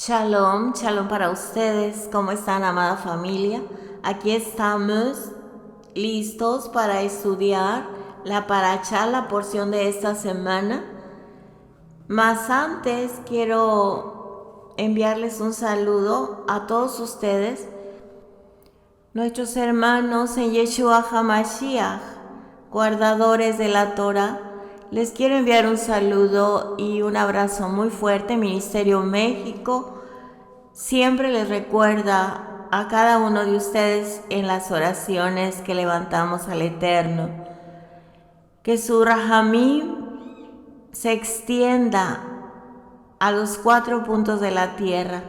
Shalom, shalom para ustedes. ¿Cómo están, amada familia? Aquí estamos listos para estudiar la parashá, la porción de esta semana. Más antes quiero enviarles un saludo a todos ustedes, nuestros hermanos en Yeshua HaMashiach, guardadores de la Torah. Les quiero enviar un saludo y un abrazo muy fuerte. Ministerio México siempre les recuerda a cada uno de ustedes en las oraciones que levantamos al Eterno, que su Rahamim se extienda a los 4 puntos de la tierra,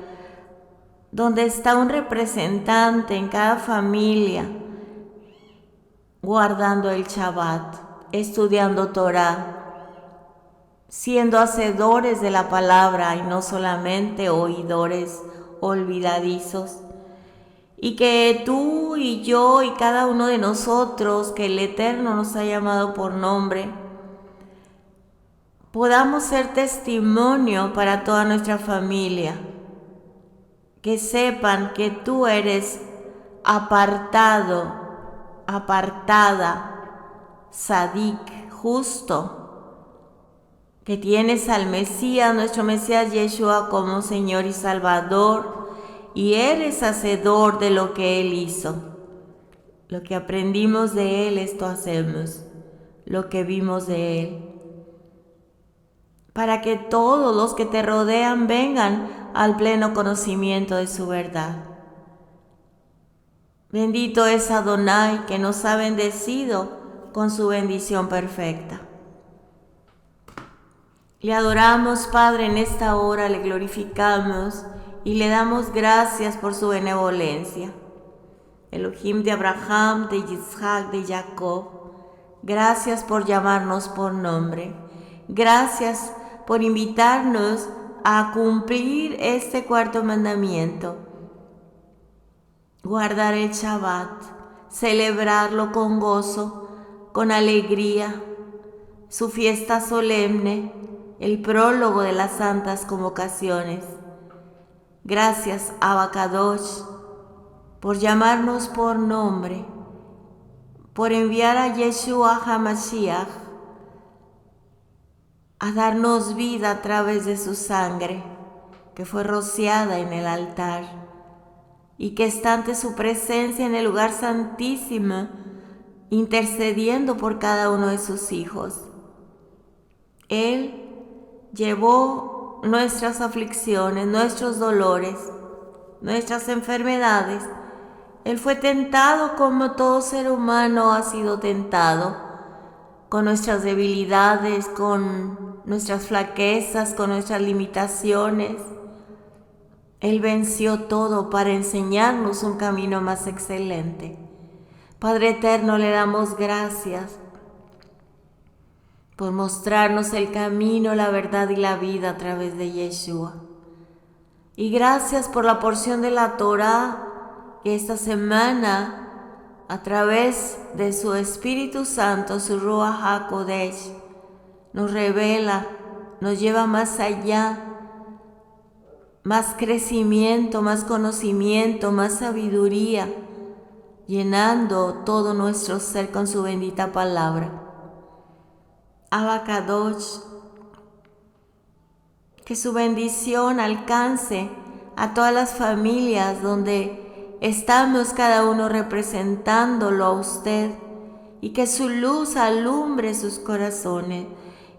donde está un representante en cada familia, guardando el Shabbat, estudiando Torah, siendo hacedores de la palabra y no solamente oidores olvidadizos. Y que tú y yo y cada uno de nosotros, que el Eterno nos ha llamado por nombre, podamos ser testimonio para toda nuestra familia. Que sepan que tú eres apartado, apartada, sadik, justo, que tienes al Mesías, nuestro Mesías Yeshua, como Señor y Salvador, y eres hacedor de lo que Él hizo. Lo que aprendimos de Él, esto hacemos, lo que vimos de Él, para que todos los que te rodean vengan al pleno conocimiento de su verdad. Bendito es Adonai, que nos ha bendecido con su bendición perfecta. Le adoramos, Padre, en esta hora, le glorificamos y le damos gracias por su benevolencia. Elohim de Abraham, de Isaac, de Jacob, gracias por llamarnos por nombre. Gracias por invitarnos a cumplir este 4º mandamiento. Guardar el Shabbat, celebrarlo con gozo, con alegría, su fiesta solemne, el prólogo de las santas convocaciones. Gracias, Abba Kadosh, por llamarnos por nombre, por enviar a Yeshua HaMashiach a darnos vida a través de su sangre, que fue rociada en el altar y que está ante su presencia en el lugar santísimo, intercediendo por cada uno de sus hijos. Él llevó nuestras aflicciones, nuestros dolores, nuestras enfermedades. Él fue tentado como todo ser humano ha sido tentado, con nuestras debilidades, con nuestras flaquezas, con nuestras limitaciones. Él venció todo para enseñarnos un camino más excelente. Padre eterno, le damos gracias por mostrarnos el camino, la verdad y la vida a través de Yeshua. Y gracias por la porción de la Torah que esta semana, a través de su Espíritu Santo, su Ruach HaKodesh, nos revela, nos lleva más allá, más crecimiento, más conocimiento, más sabiduría, llenando todo nuestro ser con su bendita palabra. Abba Kadosh, que su bendición alcance a todas las familias donde estamos cada uno representándolo a usted, y que su luz alumbre sus corazones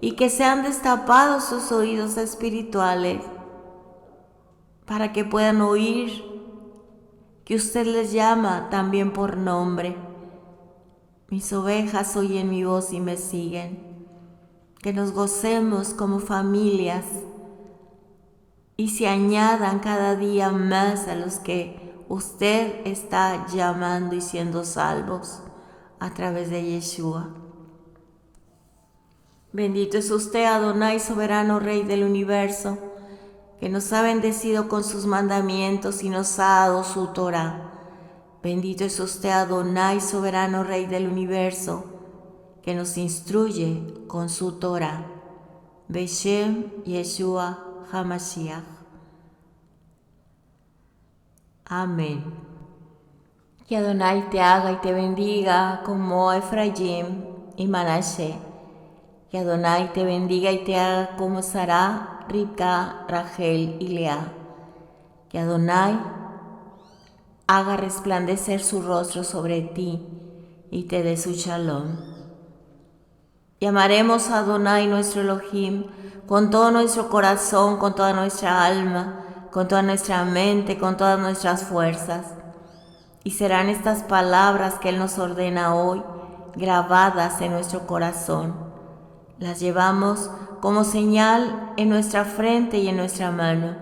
y que sean destapados sus oídos espirituales para que puedan oír que usted les llama también por nombre. Mis ovejas oyen mi voz y me siguen. Que nos gocemos como familias y se añadan cada día más a los que usted está llamando y siendo salvos a través de Yeshua. Bendito es usted, Adonai, soberano Rey del universo, que nos ha bendecido con sus mandamientos y nos ha dado su Torah. Bendito es usted, Adonai, soberano Rey del universo, que nos instruye con su Torah. Beshem Yeshua HaMashiach. Amén. Que Adonai te haga y te bendiga como Efraín y Manashe. Que Adonai te bendiga y te haga como Sara, Ribca, Rachel y Lea. Que Adonai haga resplandecer su rostro sobre ti y te dé su shalom. Llamaremos a Adonai nuestro Elohim con todo nuestro corazón, con toda nuestra alma, con toda nuestra mente, con todas nuestras fuerzas. Y serán estas palabras que Él nos ordena hoy grabadas en nuestro corazón. Las llevamos como señal en nuestra frente y en nuestra mano,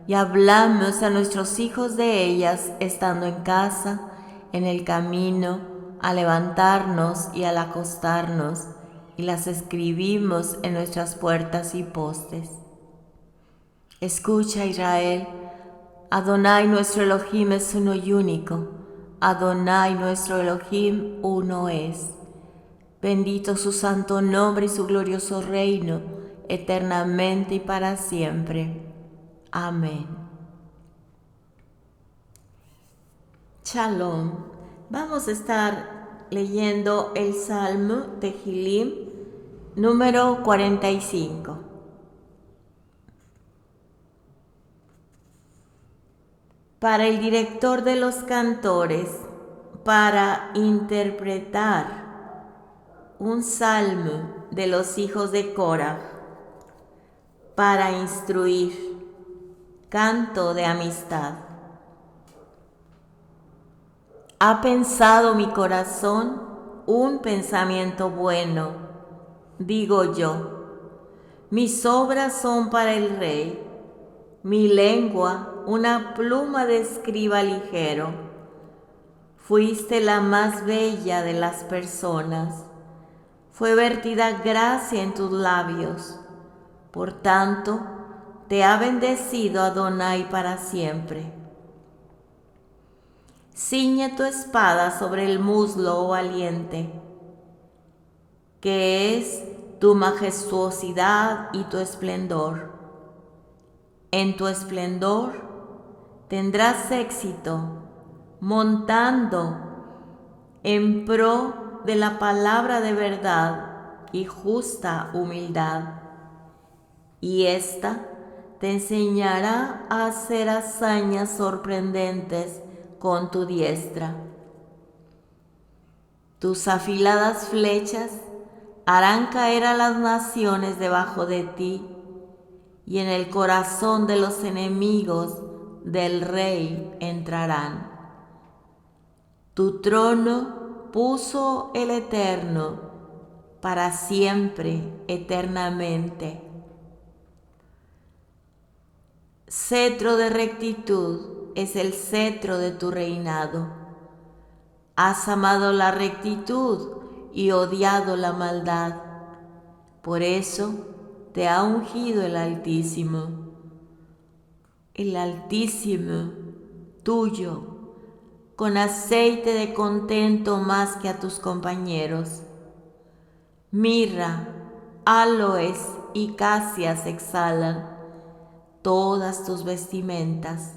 y hablamos a nuestros hijos de ellas estando en casa, en el camino, al levantarnos y al acostarnos, y las escribimos en nuestras puertas y postes. Escucha, Israel, Adonai nuestro Elohim es uno y único. Adonai nuestro Elohim uno es. Bendito su santo nombre y su glorioso reino, eternamente y para siempre. Amén. Shalom. Vamos a estar leyendo el Salmo Tehilim número 45. Para el director de los cantores, para interpretar un salmo de los hijos de Korah, para instruir, canto de amistad. Ha pensado mi corazón un pensamiento bueno, digo yo. Mis obras son para el rey, mi lengua una pluma de escriba ligero. Fuiste la más bella de las personas, fue vertida gracia en tus labios. Por tanto, te ha bendecido Adonai para siempre. Ciñe tu espada sobre el muslo, oh valiente, que es tu majestuosidad y tu esplendor. En tu esplendor tendrás éxito, montando en pro de la palabra de verdad y justa humildad. Y ésta te enseñará a hacer hazañas sorprendentes con tu diestra. Tus afiladas flechas harán caer a las naciones debajo de ti, y en el corazón de los enemigos del rey entrarán. Tu trono puso el Eterno para siempre, eternamente. Cetro de rectitud es el cetro de tu reinado. Has amado la rectitud y odiado la maldad. Por eso te ha ungido el Altísimo tuyo, con aceite de contento más que a tus compañeros. Mirra, aloes y casias exhalan todas tus vestimentas,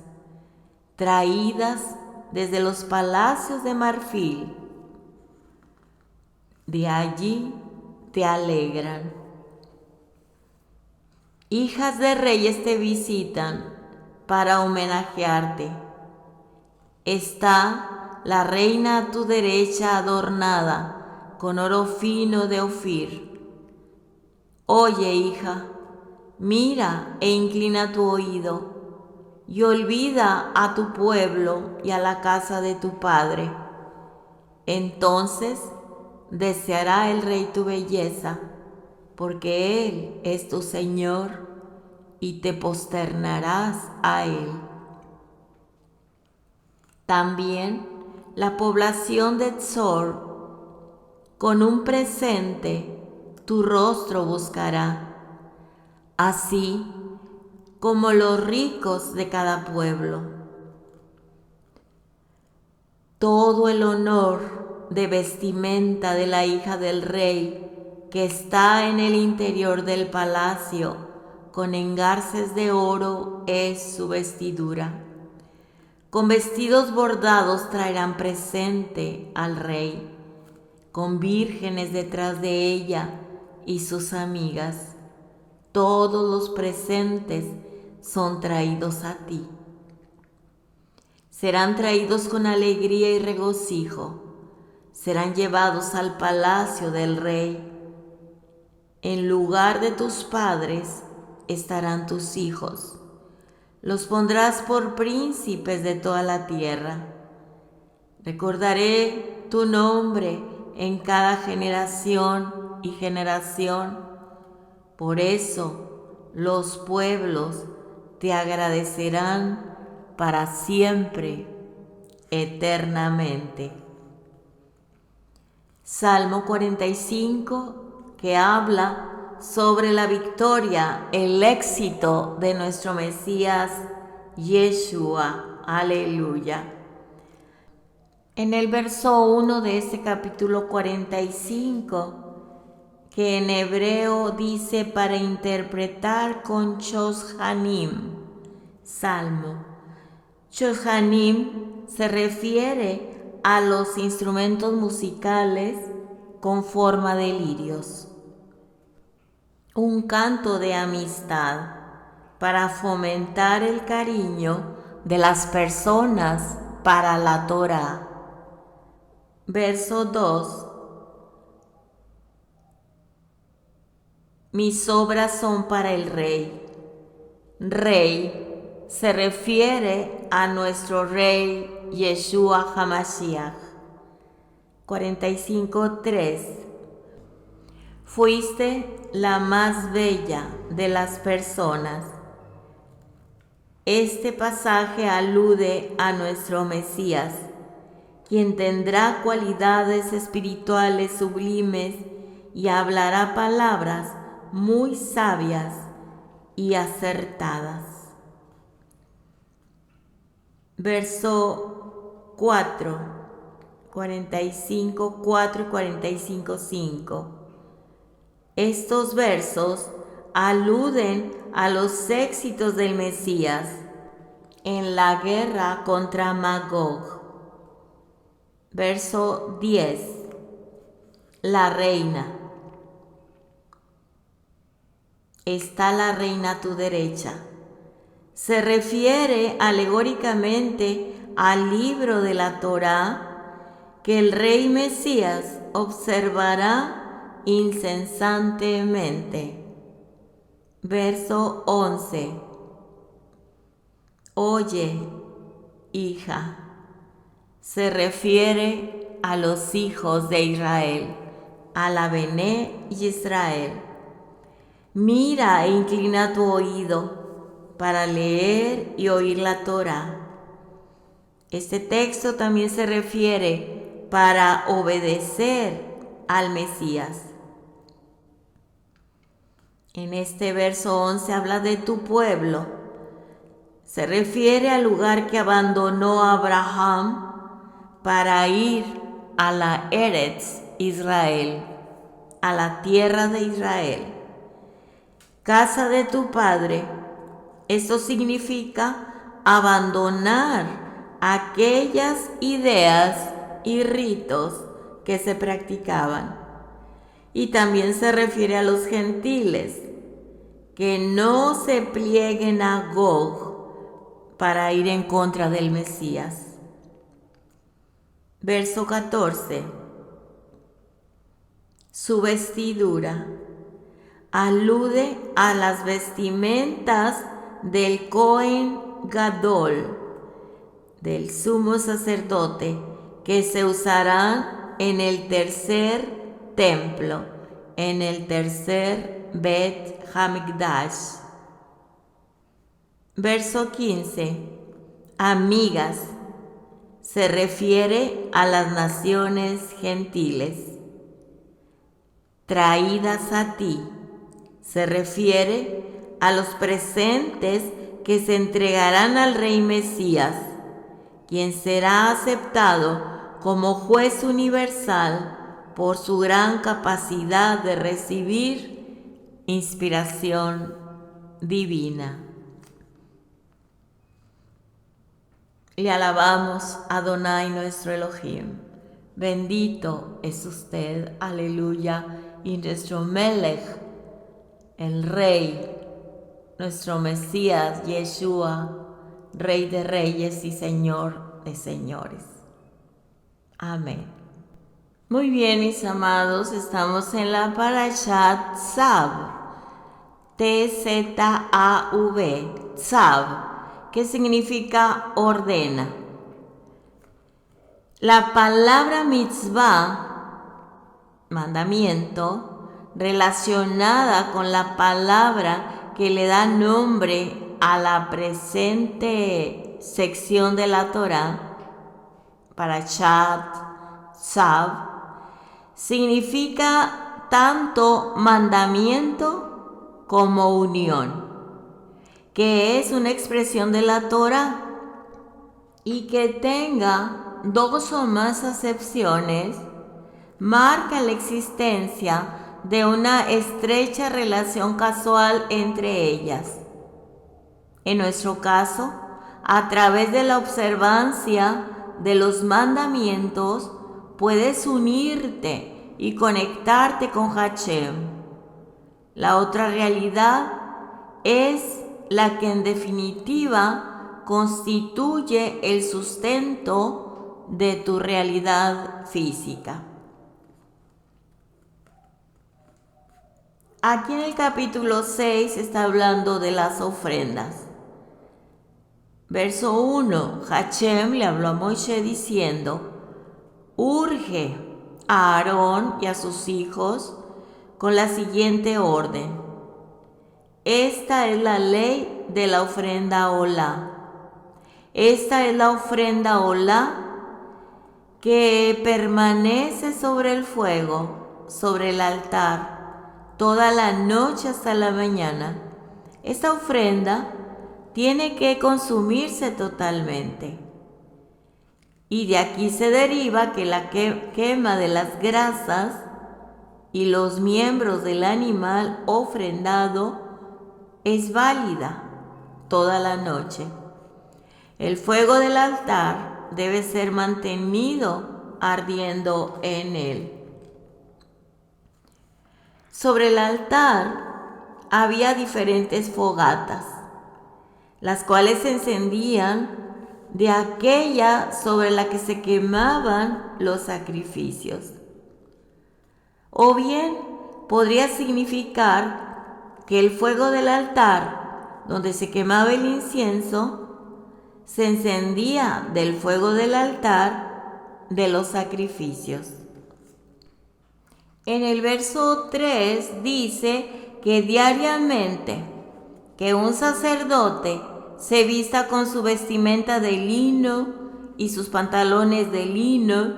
traídas desde los palacios de marfil. De allí te alegran. Hijas de reyes te visitan para homenajearte. Está la reina a tu derecha adornada con oro fino de Ofir. Oye, hija, mira e inclina tu oído, y olvida a tu pueblo y a la casa de tu padre. Entonces deseará el rey tu belleza, porque Él es tu Señor, y te posternarás a Él. También la población de Tzor, con un presente, tu rostro buscará, así como los ricos de cada pueblo. Todo el honor de vestimenta de la hija del rey, que está en el interior del palacio, con engarces de oro es su vestidura. Con vestidos bordados traerán presente al rey, con vírgenes detrás de ella y sus amigas. Todos los presentes son traídos a ti. Serán traídos con alegría y regocijo. Serán llevados al palacio del rey. En lugar de tus padres estarán tus hijos. Los pondrás por príncipes de toda la tierra. Recordaré tu nombre en cada generación y generación. Por eso los pueblos te agradecerán para siempre, eternamente. Salmo 45, que habla sobre la victoria, el éxito de nuestro Mesías Yeshua. Aleluya. En el verso 1 de este capítulo 45, que en hebreo dice para interpretar con Shoshanim, Salmo. Shoshanim se refiere a los instrumentos musicales con forma de lirios. Un canto de amistad para fomentar el cariño de las personas para la Torá. Verso 2. Mis obras son para el Rey. Rey se refiere a nuestro Rey Yeshua HaMashiach. 45:3. Fuiste la más bella de las personas. Este pasaje alude a nuestro Mesías, quien tendrá cualidades espirituales sublimes y hablará palabras muy sabias y acertadas. Verso 4, 45:4 y 45:5. Estos versos aluden a los éxitos del Mesías en la guerra contra Magog. Verso 10. La reina. Está la reina a tu derecha. Se refiere alegóricamente al libro de la Torá que el rey Mesías observará incesantemente. Verso 11. Oye, hija. Se refiere a los hijos de Israel, a la Bené Israel. Mira e inclina tu oído para leer y oír la Torá. Este texto también se refiere para obedecer al Mesías. En este verso 11 habla de tu pueblo. Se refiere al lugar que abandonó Abraham para ir a la Eretz Israel, a la tierra de Israel. Casa de tu padre. Esto significa abandonar aquellas ideas y ritos que se practicaban. Y también se refiere a los gentiles, que no se plieguen a Gog para ir en contra del Mesías. Verso 14. Su vestidura alude a las vestimentas del Cohen Gadol, del sumo sacerdote, que se usarán en el tercer templo, en el tercer Bet Hamikdash. Verso 15. Amigas. Se refiere a las naciones gentiles. Traídas a ti. Se refiere a los presentes que se entregarán al Rey Mesías, quien será aceptado como juez universal por su gran capacidad de recibir inspiración divina. Le alabamos, Adonai nuestro Elohim. Bendito es usted, aleluya, y nuestro Melech, el Rey, nuestro Mesías, Yeshua, Rey de reyes y Señor de señores. Amén. Muy bien, mis amados, estamos en la Parashat Tzav, T-Z-A-V, Tzav, que significa ordena. La palabra mitzvah, mandamiento, relacionada con la palabra que le da nombre a la presente sección de la Torá, Parashat Tzav, significa tanto mandamiento como unión, que es una expresión de la Torá y que tenga dos o más acepciones, marca la existencia de una estrecha relación casual entre ellas. En nuestro caso, a través de la observancia de los mandamientos, puedes unirte y conectarte con Hashem. La otra realidad es la que en definitiva constituye el sustento de tu realidad física. Aquí en el capítulo 6 está hablando de las ofrendas. Verso 1, Hashem le habló a Moisés diciendo: urge a Aarón y a sus hijos con la siguiente orden. Esta es la ley de la ofrenda olá. Esta es la ofrenda olá que permanece sobre el fuego, sobre el altar, toda la noche hasta la mañana. Esta ofrenda tiene que consumirse totalmente. Y de aquí se deriva que la quema de las grasas y los miembros del animal ofrendado es válida toda la noche. El fuego del altar debe ser mantenido ardiendo en él. Sobre el altar había diferentes fogatas, las cuales se encendían de aquella sobre la que se quemaban los sacrificios. O bien podría significar que el fuego del altar, donde se quemaba el incienso, se encendía del fuego del altar de los sacrificios. En el verso 3 dice que diariamente que un sacerdote se vista con su vestimenta de lino y sus pantalones de lino,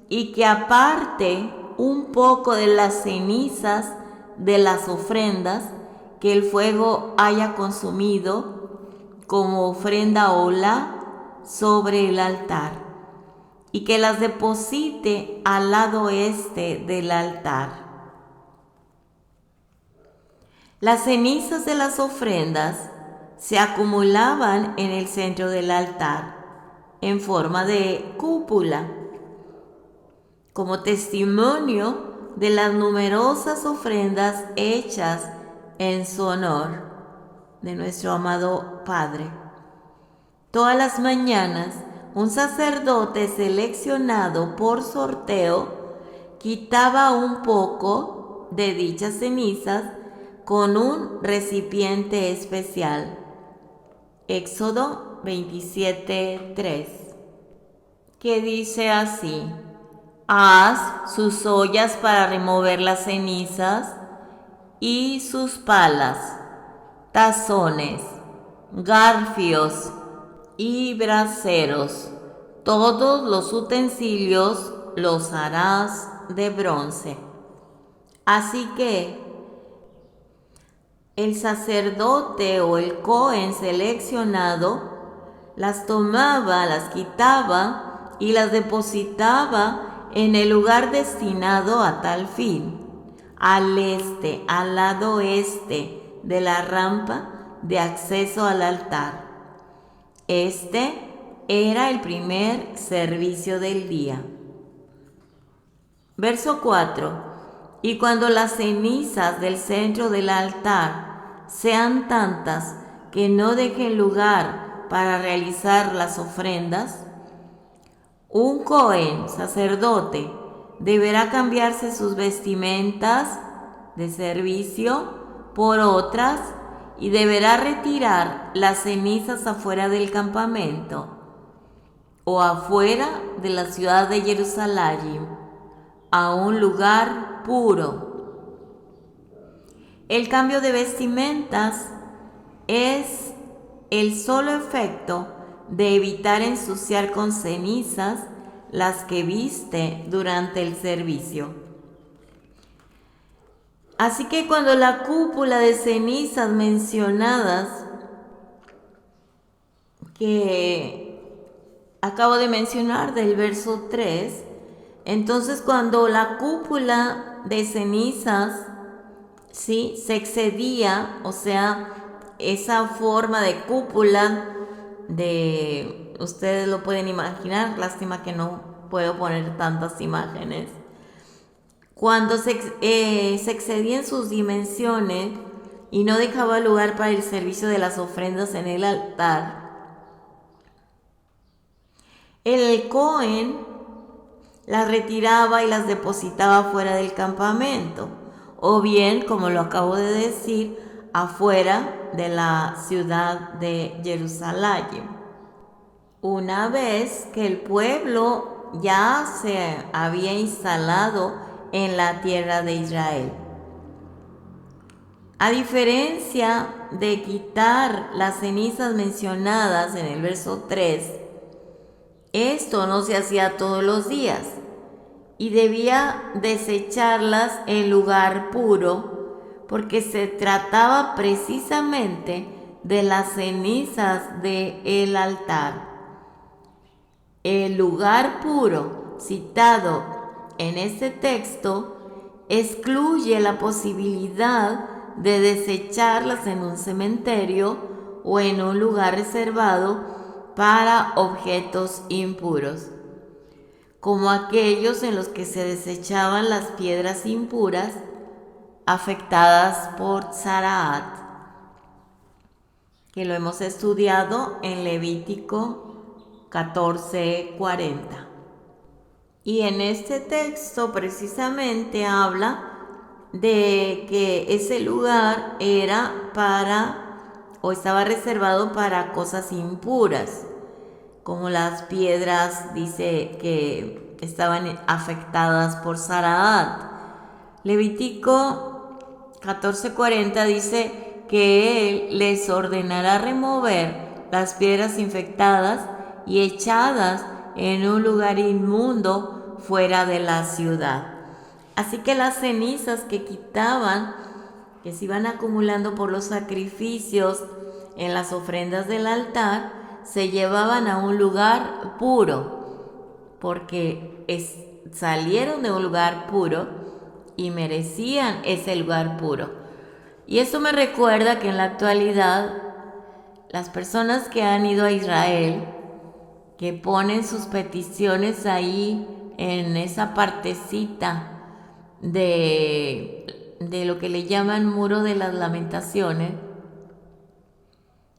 y que aparte un poco de las cenizas de las ofrendas que el fuego haya consumido como ofrenda olá sobre el altar, y que las deposite al lado este del altar. Las cenizas de las ofrendas se acumulaban en el centro del altar en forma de cúpula, como testimonio de las numerosas ofrendas hechas en su honor de nuestro amado Padre. Todas las mañanas, un sacerdote seleccionado por sorteo quitaba un poco de dichas cenizas con un recipiente especial. Éxodo 27:3, que dice así: haz sus ollas para remover las cenizas y sus palas, tazones, garfios y braseros. Todos los utensilios los harás de bronce. Así que el sacerdote o el Cohen seleccionado las tomaba, las quitaba y las depositaba en el lugar destinado a tal fin, al este, al lado este de la rampa de acceso al altar. Este era el primer servicio del día. Verso 4. Y cuando las cenizas del centro del altar sean tantas que no dejen lugar para realizar las ofrendas, un Cohen, sacerdote, deberá cambiarse sus vestimentas de servicio por otras y deberá retirar las cenizas afuera del campamento o afuera de la ciudad de Jerusalén, a un lugar puro. El cambio de vestimentas es el solo efecto de evitar ensuciar con cenizas las que viste durante el servicio. Así que cuando la cúpula de cenizas mencionadas que acabo de mencionar del verso 3, entonces cuando la cúpula de cenizas, ¿sí?, se excedía, o sea, esa forma de cúpula ustedes lo pueden imaginar, lástima que no puedo poner tantas imágenes. Cuando se excedían sus dimensiones y no dejaba lugar para el servicio de las ofrendas en el altar, el Cohen las retiraba y las depositaba fuera del campamento, o bien, como lo acabo de decir, afuera de la ciudad de Jerusalén. Una vez que el pueblo ya se había instalado en la tierra de Israel. A diferencia de quitar las cenizas mencionadas en el verso 3, esto no se hacía todos los días y debía desecharlas en lugar puro porque se trataba precisamente de las cenizas del altar. El lugar puro citado en este texto excluye la posibilidad de desecharlas en un cementerio o en un lugar reservado para objetos impuros, como aquellos en los que se desechaban las piedras impuras afectadas por Tzaraat, que lo hemos estudiado en Levítico 14:40. Y en este texto precisamente habla de que ese lugar era estaba reservado para cosas impuras, como las piedras, dice que estaban afectadas por Tzaraat. Levítico 14:40 dice que él les ordenará remover las piedras infectadas y echadas en un lugar inmundo fuera de la ciudad. Así que las cenizas que quitaban, que se iban acumulando por los sacrificios en las ofrendas del altar, se llevaban a un lugar puro, porque salieron de un lugar puro y merecían ese lugar puro. Y eso me recuerda que en la actualidad las personas que han ido a Israel, que ponen sus peticiones ahí en esa partecita de lo que le llaman muro de las lamentaciones,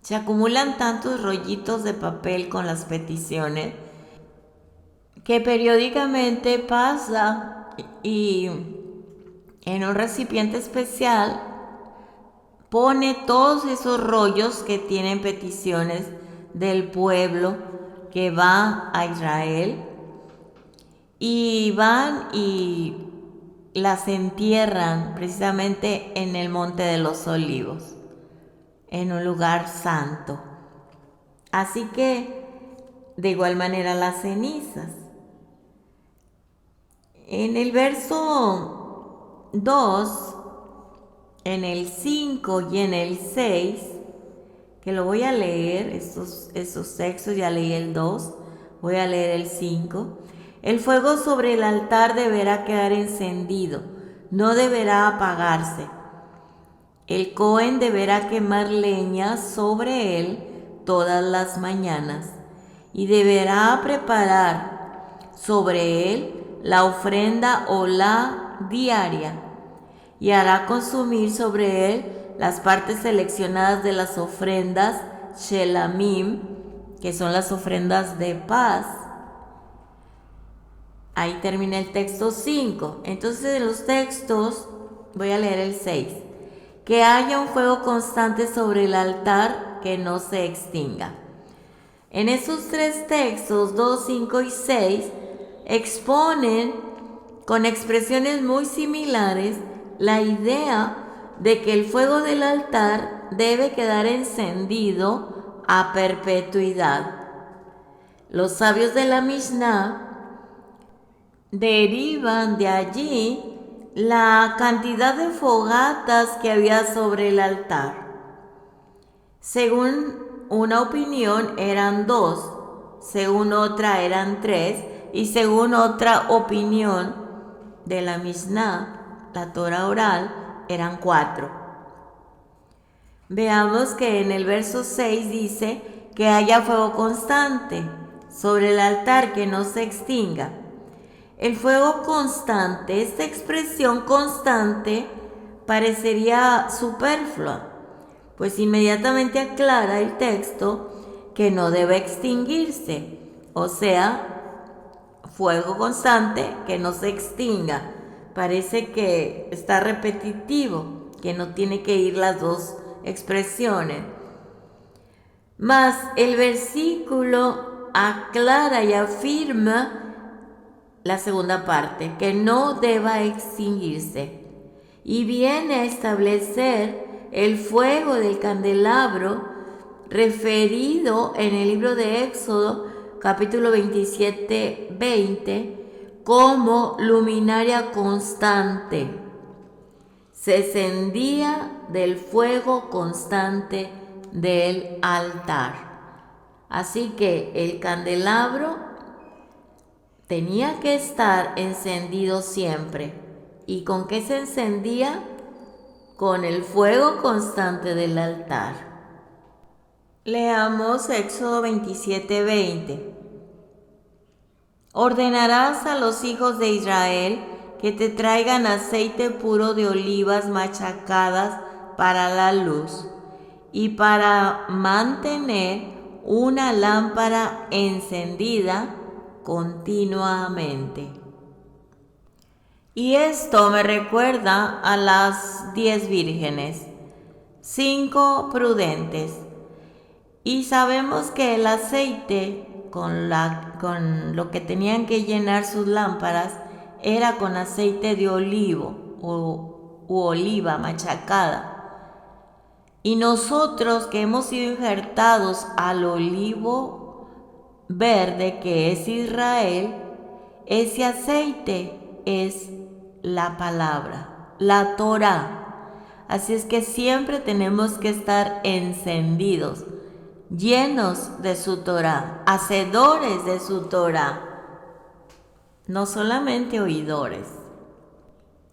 se acumulan tantos rollitos de papel con las peticiones que periódicamente pasa y en un recipiente especial pone todos esos rollos que tienen peticiones del pueblo que va a Israel, y van y las entierran precisamente en el Monte de los Olivos, en un lugar santo. Así que, de igual manera, las cenizas. En el verso 2, en el 5 y en el 6, que lo voy a leer, esos textos, ya leí el 2, voy a leer el 5. El fuego sobre el altar deberá quedar encendido, no deberá apagarse. El Cohen deberá quemar leña sobre él todas las mañanas y deberá preparar sobre él la ofrenda olá diaria, y hará consumir sobre él las partes seleccionadas de las ofrendas shelamim, que son las ofrendas de paz. Ahí termina el texto 5. Entonces en los textos, voy a leer el 6. Que haya un fuego constante sobre el altar que no se extinga. En esos tres textos, 2, 5 y 6, exponen con expresiones muy similares la idea de que el fuego del altar debe quedar encendido a perpetuidad. Los sabios de la Mishnah derivan de allí la cantidad de fogatas que había sobre el altar. Según una opinión eran 2, según otra eran 3 y según otra opinión de la Mishnah, la Torah oral, eran 4. Veamos que en el verso 6 dice que haya fuego constante sobre el altar que no se extinga. El fuego constante, esta expresión constante parecería superflua, pues inmediatamente aclara el texto que no debe extinguirse, o sea, fuego constante que no se extinga. Parece que está repetitivo, que no tiene que ir las dos expresiones. Mas el versículo aclara y afirma la segunda parte, que no deba extinguirse, y viene a establecer el fuego del candelabro referido en el libro de Éxodo, capítulo 27, 20, como luminaria constante. Se encendía del fuego constante del altar. Así que el candelabro tenía que estar encendido siempre. ¿Y con qué se encendía? Con el fuego constante del altar. Leamos Éxodo 27:20. Ordenarás a los hijos de Israel que te traigan aceite puro de olivas machacadas para la luz y para mantener una lámpara encendida continuamente. Y esto me recuerda a las 10 vírgenes, 5 prudentes. Y sabemos que el aceite con lo que tenían que llenar sus lámparas era con aceite de olivo u oliva machacada. Y nosotros que hemos sido injertados al olivo verde que es Israel, ese aceite es la palabra, la Torah. Así es que siempre tenemos que estar encendidos, llenos de su Torah, hacedores de su Torah, no solamente oidores.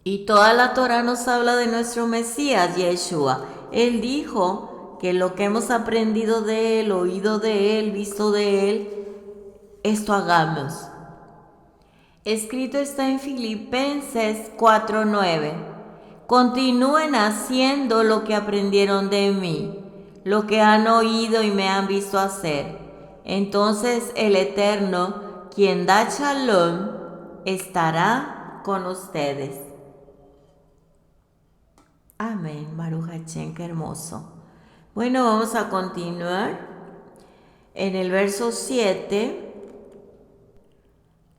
Y toda la Torah nos habla de nuestro Mesías, Yeshua. Él dijo que lo que hemos aprendido de Él, oído de Él, visto de Él, esto hagamos. Escrito está en Filipenses 4:9. Continúen haciendo lo que aprendieron de mí, lo que han oído y me han visto hacer. Entonces el Eterno, quien da Shalom, estará con ustedes. Amén. Baruch Hashem, qué hermoso. Bueno, vamos a continuar. En el verso 7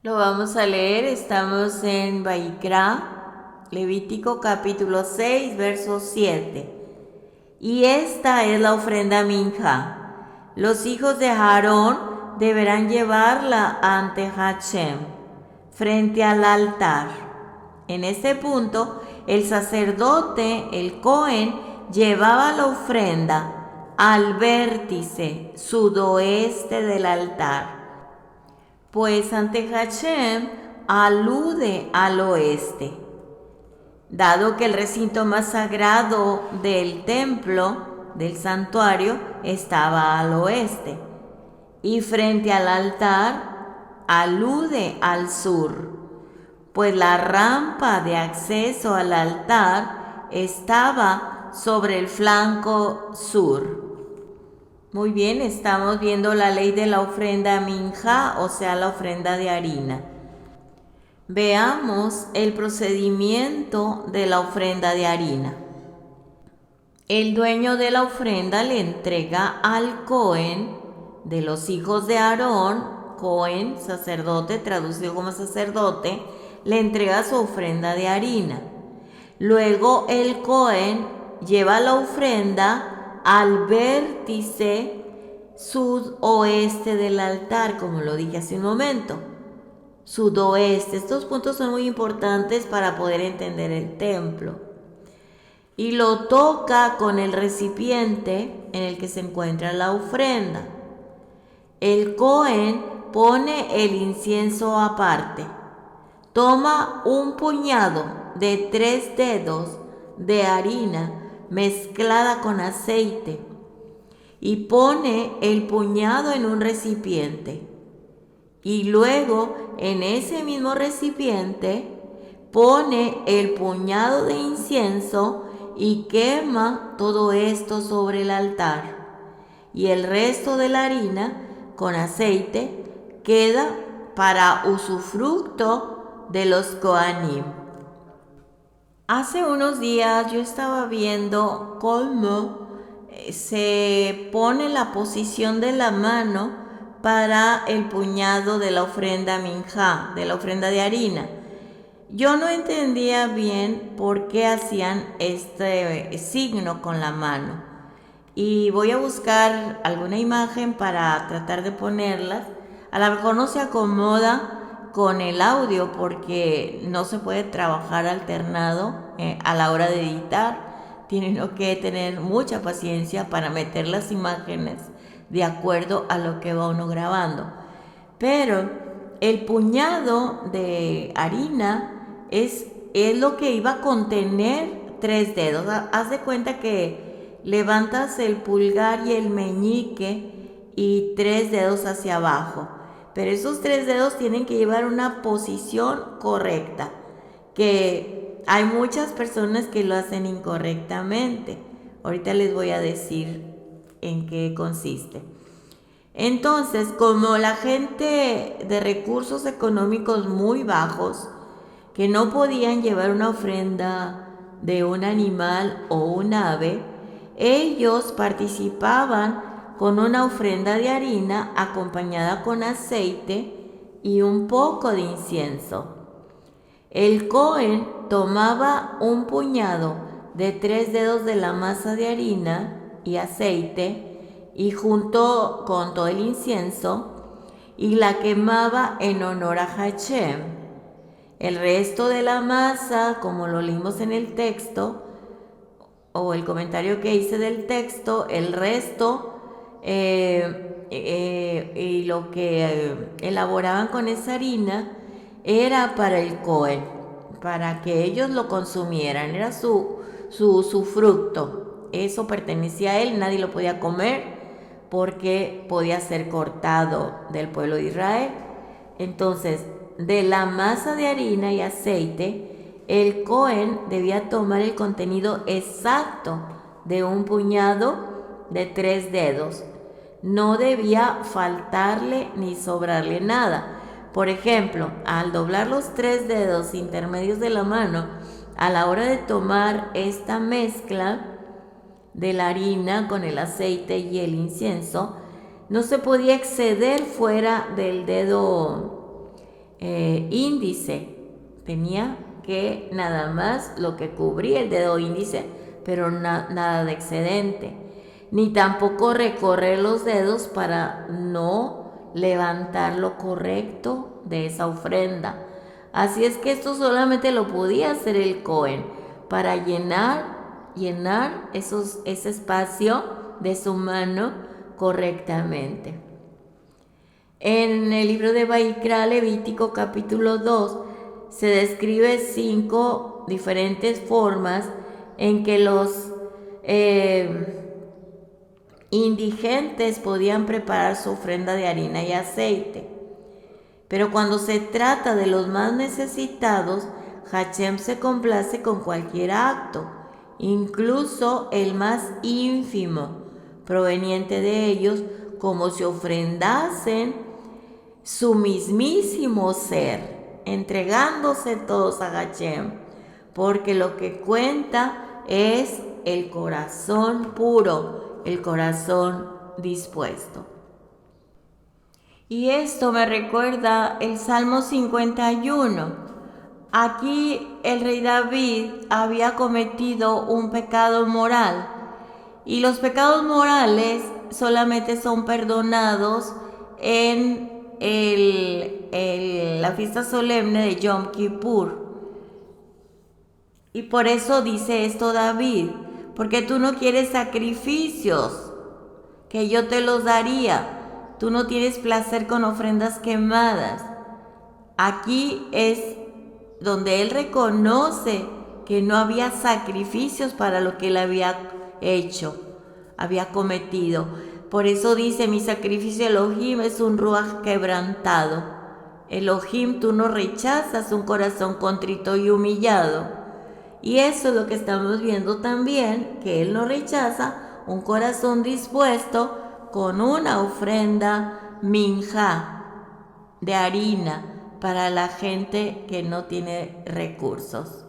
lo vamos a leer. Estamos en Vaikra, Levítico capítulo 6, verso 7. Y esta es la ofrenda minja. Los hijos de Aarón deberán llevarla ante Hashem, frente al altar. En este punto, el sacerdote, el Cohen, llevaba la ofrenda al vértice sudoeste del altar, pues ante Hashem alude al oeste. Dado que el recinto más sagrado del templo, del santuario, estaba al oeste, y frente al altar alude al sur, pues la rampa de acceso al altar estaba sobre el flanco sur. Muy bien, estamos viendo la ley de la ofrenda minjá, o sea, la ofrenda de harina. Veamos el procedimiento de la ofrenda de harina. El dueño de la ofrenda le entrega al Cohen de los hijos de Aarón, Cohen, sacerdote, traducido como sacerdote, le entrega su ofrenda de harina. Luego el Cohen lleva la ofrenda al vértice sudoeste del altar, como lo dije hace un momento. Sudoeste, estos puntos son muy importantes para poder entender el templo. Y lo toca con el recipiente en el que se encuentra la ofrenda. El Cohen pone el incienso aparte. Toma un puñado de 3 dedos de harina mezclada con aceite y pone el puñado en un recipiente. Y luego en ese mismo recipiente pone el puñado de incienso y quema todo esto sobre el altar. Y el resto de la harina con aceite queda para usufructo de los Kohanim. Hace unos días yo estaba viendo cómo se pone la posición de la mano para el puñado de la ofrenda minjá, de la ofrenda de harina. Yo no entendía bien por qué hacían este signo con la mano. Y voy a buscar alguna imagen para tratar de ponerlas. A lo mejor no se acomoda con el audio porque no se puede trabajar alternado a la hora de editar. Tienen que tener mucha paciencia para meter las imágenes de acuerdo a lo que va uno grabando. Pero el puñado de harina es lo que iba a contener 3 dedos. Haz de cuenta que levantas el pulgar y el meñique y 3 dedos hacia abajo. Pero esos 3 dedos tienen que llevar una posición correcta, que hay muchas personas que lo hacen incorrectamente. Ahorita les voy a decir en qué consiste. Entonces, como la gente de recursos económicos muy bajos, que no podían llevar una ofrenda de un animal o un ave, ellos participaban con una ofrenda de harina acompañada con aceite y un poco de incienso. El Cohen tomaba un puñado de 3 dedos de la masa de harina y aceite y junto con todo el incienso y la quemaba en honor a Hashem. El resto de la masa, como lo leímos en el texto o el comentario que hice del texto, el resto y lo que elaboraban con esa harina era para el Cohen, para que ellos lo consumieran, era su fruto. Eso pertenecía a él, nadie lo podía comer porque podía ser cortado del pueblo de Israel. Entonces, de la masa de harina y aceite, el Cohen debía tomar el contenido exacto de un puñado de 3 dedos. No debía faltarle ni sobrarle nada. Por ejemplo, al doblar los 3 dedos intermedios de la mano, a la hora de tomar esta mezcla de la harina con el aceite y el incienso, no se podía exceder fuera del dedo índice. Tenía que nada más lo que cubría el dedo índice, pero nada de excedente. Ni tampoco recorrer los dedos para no levantar lo correcto de esa ofrenda. Así es que esto solamente lo podía hacer el Cohen para llenar ese espacio de su mano correctamente. En el libro de Vaikra, Levítico capítulo 2, se describe 5 diferentes formas en que los indigentes podían preparar su ofrenda de harina y aceite. Pero cuando se trata de los más necesitados, Hashem se complace con cualquier acto, incluso el más ínfimo, proveniente de ellos, como si ofrendasen su mismísimo ser, entregándose todos a Hashem, porque lo que cuenta es el corazón puro, el corazón dispuesto. Y esto me recuerda el Salmo 51. Aquí el rey David había cometido un pecado moral, y los pecados morales solamente son perdonados en la fiesta solemne de Yom Kippur. Y por eso dice esto David, porque tú no quieres sacrificios, que yo te los daría. Tú no tienes placer con ofrendas quemadas. Aquí es donde él reconoce que no había sacrificios para lo que él había hecho, había cometido. Por eso dice, mi sacrificio Elohim es un ruaj quebrantado. Elohim, tú no rechazas un corazón contrito y humillado. Y eso es lo que estamos viendo también, que él no rechaza un corazón dispuesto con una ofrenda minjá de harina para la gente que no tiene recursos.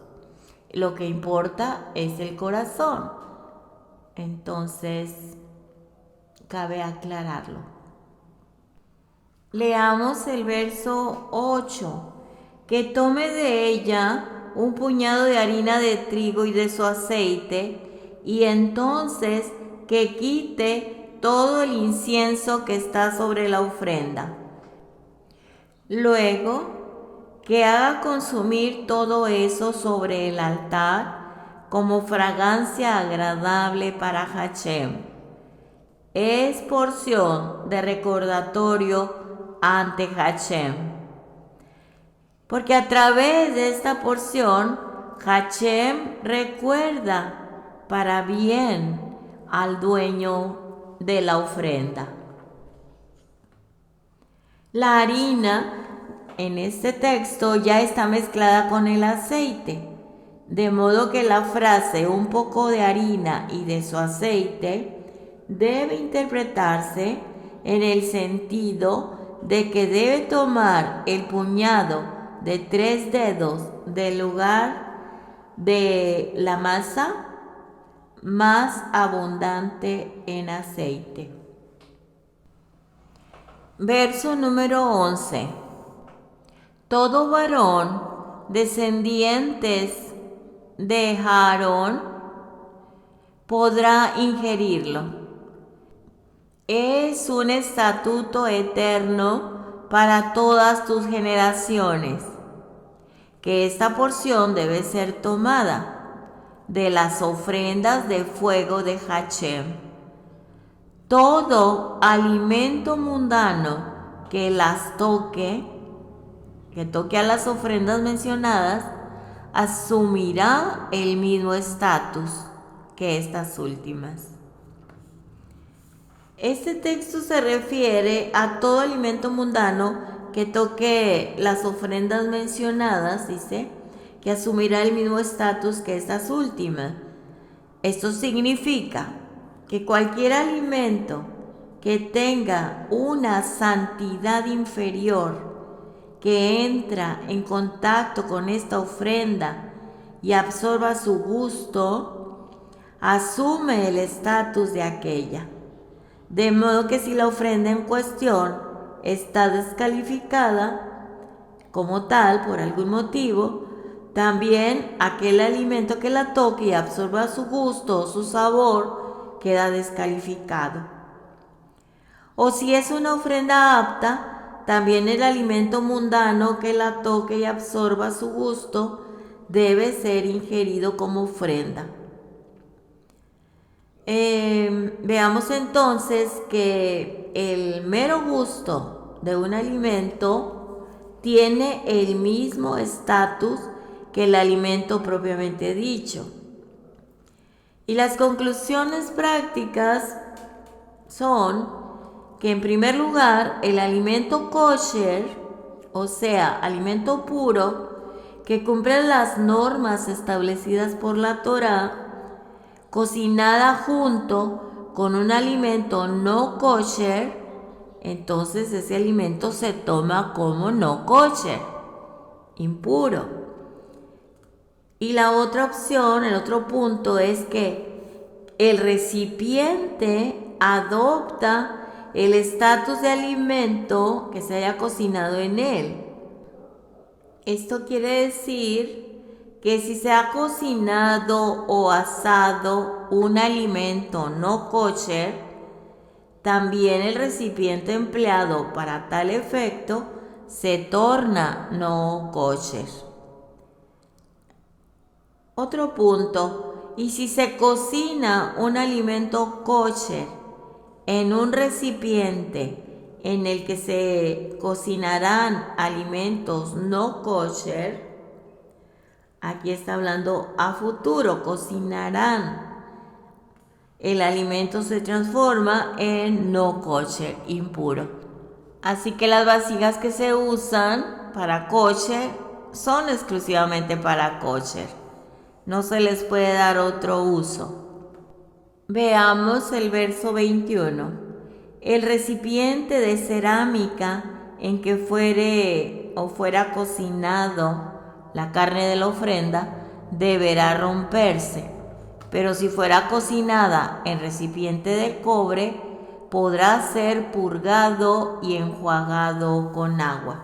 Lo que importa es el corazón. Entonces, cabe aclararlo. Leamos el verso 8. Que tome de ella un puñado de harina de trigo y de su aceite, y entonces que quite todo el incienso que está sobre la ofrenda. Luego, que haga consumir todo eso sobre el altar como fragancia agradable para Hashem. Es porción de recordatorio ante Hashem. Porque a través de esta porción, Hashem recuerda para bien al dueño de la ofrenda. La harina en este texto ya está mezclada con el aceite, de modo que la frase un poco de harina y de su aceite debe interpretarse en el sentido de que debe tomar el puñado de 3 dedos del lugar de la masa más abundante en aceite. Verso número 11. Todo varón descendientes de Aarón podrá ingerirlo. Es un estatuto eterno para todas tus generaciones, que esta porción debe ser tomada de las ofrendas de fuego de Hashem. Todo alimento mundano que toque a las ofrendas mencionadas, asumirá el mismo estatus que estas últimas. Este texto se refiere a todo alimento mundano que toque las ofrendas mencionadas, dice, que asumirá el mismo estatus que estas últimas. Esto significa que cualquier alimento que tenga una santidad inferior, que entra en contacto con esta ofrenda y absorba su gusto, asume el estatus de aquella. De modo que si la ofrenda en cuestión está descalificada como tal por algún motivo, también aquel alimento que la toque y absorba su gusto o su sabor queda descalificado. O si es una ofrenda apta, también el alimento mundano que la toque y absorba su gusto debe ser ingerido como ofrenda. Veamos entonces que el mero gusto de un alimento tiene el mismo estatus que el alimento propiamente dicho. Y las conclusiones prácticas son que en primer lugar el alimento kosher, o sea, alimento puro, que cumple las normas establecidas por la Torá, cocinada junto con un alimento no kosher, entonces ese alimento se toma como no kosher, impuro. Y la otra opción, el otro punto es que el recipiente adopta el estatus de alimento que se haya cocinado en él. Esto quiere decir que si se ha cocinado o asado un alimento no kosher, también el recipiente empleado para tal efecto se torna no kosher. Otro punto, y si se cocina un alimento kosher en un recipiente en el que se cocinarán alimentos no kosher, aquí está hablando a futuro, cocinarán, el alimento se transforma en no kosher, impuro. Así que las vasijas que se usan para kosher son exclusivamente para kosher. No se les puede dar otro uso. Veamos el verso 21. El recipiente de cerámica en que fuera cocinado la carne de la ofrenda deberá romperse, pero si fuera cocinada en recipiente de cobre, podrá ser purgado y enjuagado con agua.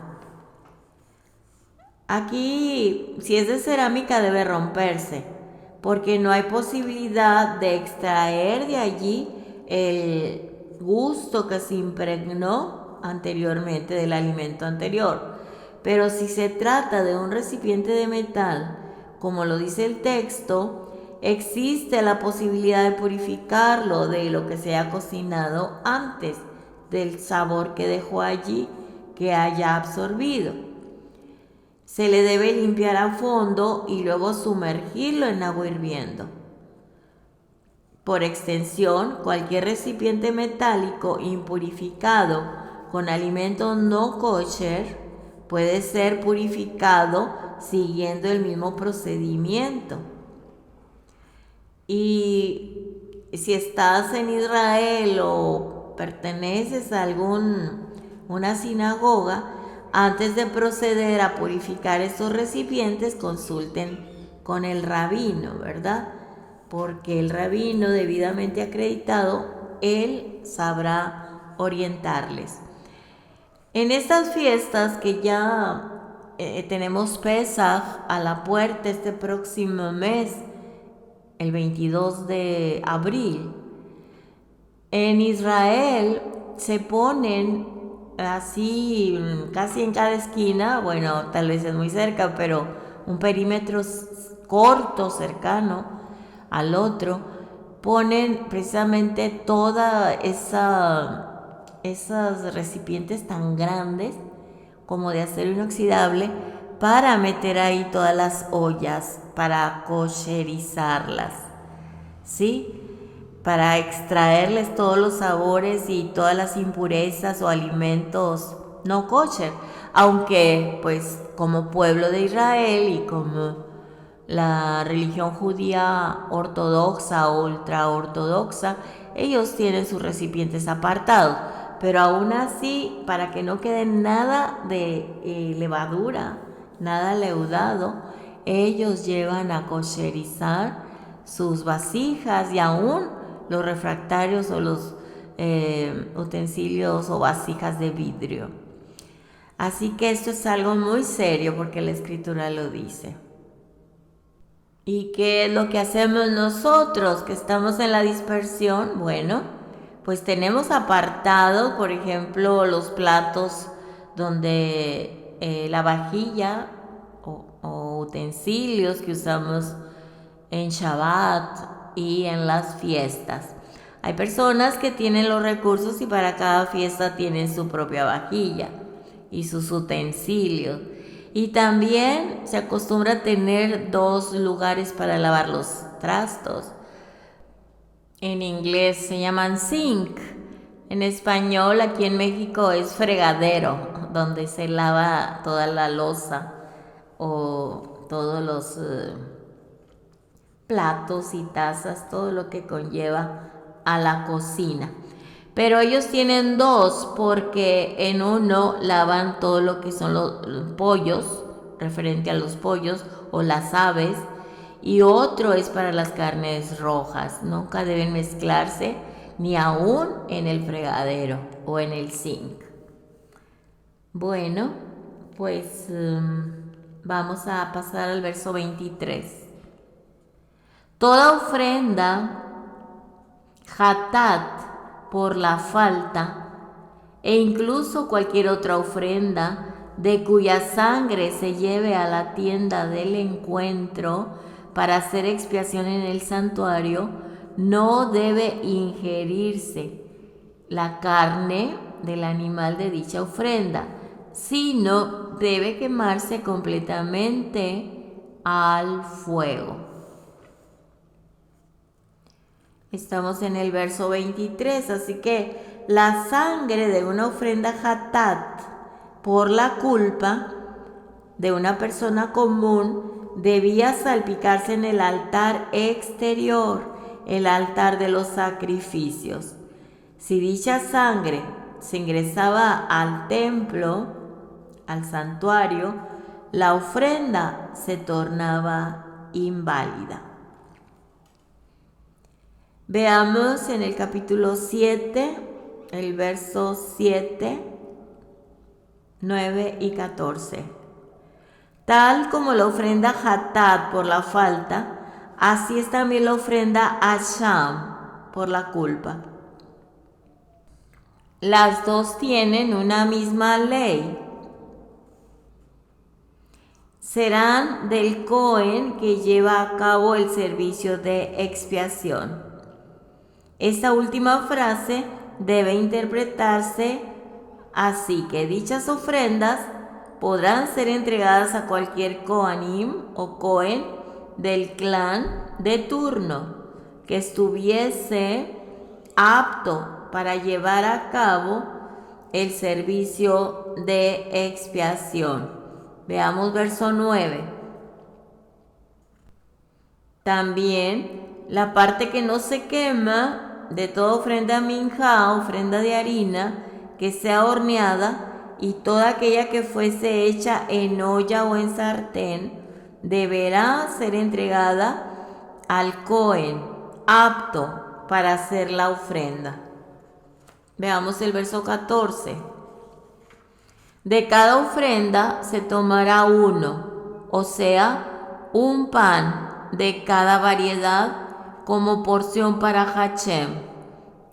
Aquí, si es de cerámica, debe romperse, porque no hay posibilidad de extraer de allí el gusto que se impregnó anteriormente del alimento anterior. Pero si se trata de un recipiente de metal, como lo dice el texto, existe la posibilidad de purificarlo de lo que se haya cocinado antes, del sabor que dejó allí, que haya absorbido. Se le debe limpiar a fondo y luego sumergirlo en agua hirviendo. Por extensión, cualquier recipiente metálico impurificado con alimentos no kosher puede ser purificado siguiendo el mismo procedimiento. Y si estás en Israel o perteneces a una sinagoga, antes de proceder a purificar estos recipientes, consulten con el rabino, ¿verdad? Porque el rabino debidamente acreditado, él sabrá orientarles. En estas fiestas que ya tenemos Pesaj a la puerta este próximo mes, el 22 de abril, en Israel se ponen así casi en cada esquina, bueno, tal vez es muy cerca, pero un perímetro corto, cercano al otro, ponen precisamente toda esos recipientes tan grandes como de acero inoxidable para meter ahí todas las ollas, para kosherizarlas, ¿sí? Para extraerles todos los sabores y todas las impurezas o alimentos no kosher, aunque pues como pueblo de Israel y como la religión judía ortodoxa o ultraortodoxa, ellos tienen sus recipientes apartados, pero aún así, para que no quede nada de levadura, nada leudado, ellos llevan a kosherizar sus vasijas y aún los refractarios o los utensilios o vasijas de vidrio. Así que esto es algo muy serio porque la Escritura lo dice. ¿Y qué es lo que hacemos nosotros que estamos en la dispersión? Bueno, pues tenemos apartados, por ejemplo, los platos donde la vajilla o utensilios que usamos en Shabbat y en las fiestas. Hay personas que tienen los recursos y para cada fiesta tienen su propia vajilla y sus utensilios. Y también se acostumbra a tener 2 lugares para lavar los trastos. En inglés se llaman sink. En español, aquí en México es fregadero, donde se lava toda la loza o todos los platos y tazas, todo lo que conlleva a la cocina. Pero ellos tienen dos, porque en uno lavan todo lo que son los pollos, referente a los pollos o las aves, y otro es para las carnes rojas. Nunca deben mezclarse, ni aún en el fregadero o en el zinc. Bueno, pues vamos a pasar al verso 23. Toda ofrenda hatat por la falta, e incluso cualquier otra ofrenda de cuya sangre se lleve a la tienda del encuentro para hacer expiación en el santuario, no debe ingerirse la carne del animal de dicha ofrenda, sino debe quemarse completamente al fuego. Estamos en el verso 23, así que la sangre de una ofrenda hatat por la culpa de una persona común debía salpicarse en el altar exterior, el altar de los sacrificios. Si dicha sangre se ingresaba al templo, al santuario, la ofrenda se tornaba inválida. Veamos en el capítulo 7, el verso 7, 9 y 14. Tal como la ofrenda hatat por la falta, así es también la ofrenda asham por la culpa. Las dos tienen una misma ley. Serán del Cohen que lleva a cabo el servicio de expiación. Esta última frase debe interpretarse así, que dichas ofrendas podrán ser entregadas a cualquier Kohanim o Cohen del clan de turno que estuviese apto para llevar a cabo el servicio de expiación. Veamos verso 9. También la parte que no se quema de toda ofrenda minjá, ofrenda de harina, que sea horneada, y toda aquella que fuese hecha en olla o en sartén, deberá ser entregada al Cohen, apto para hacer la ofrenda. Veamos el verso 14. De cada ofrenda se tomará uno, o sea, un pan de cada variedad como porción para Hachem.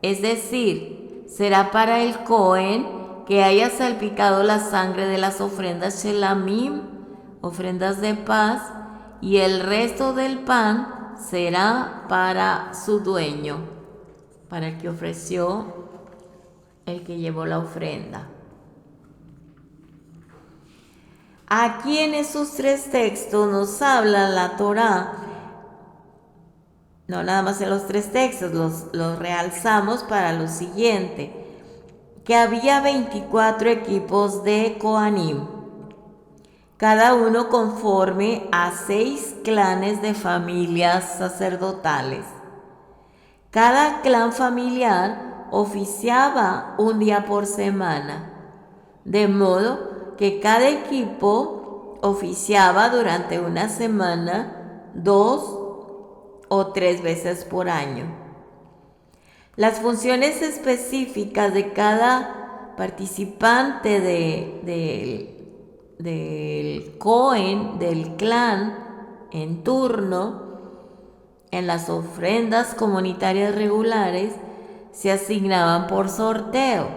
Es decir, será para el Cohen que haya salpicado la sangre de las ofrendas shelamim, ofrendas de paz, y el resto del pan será para su dueño, para el que ofreció, el que llevó la ofrenda. Aquí en esos tres textos nos habla la Torá, no nada más en los tres textos, los realzamos para lo siguiente, que había 24 equipos de Kohanim, cada uno conforme a 6 clanes de familias sacerdotales. Cada clan familiar oficiaba un día por semana, de modo que cada equipo oficiaba durante una semana 2 o 3 veces por año. Las funciones específicas de cada participante del Cohen, del clan, en turno, en las ofrendas comunitarias regulares, se asignaban por sorteo.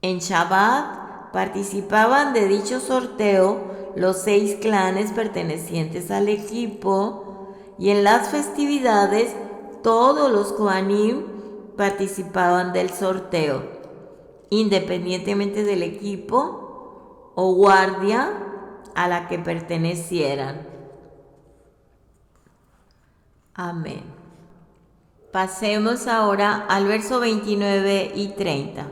En Shabbat participaban de dicho sorteo los 6 clanes pertenecientes al equipo, y en las festividades todos los Kohanim participaban del sorteo, independientemente del equipo o guardia a la que pertenecieran. Amén. Pasemos ahora al verso 29 y 30.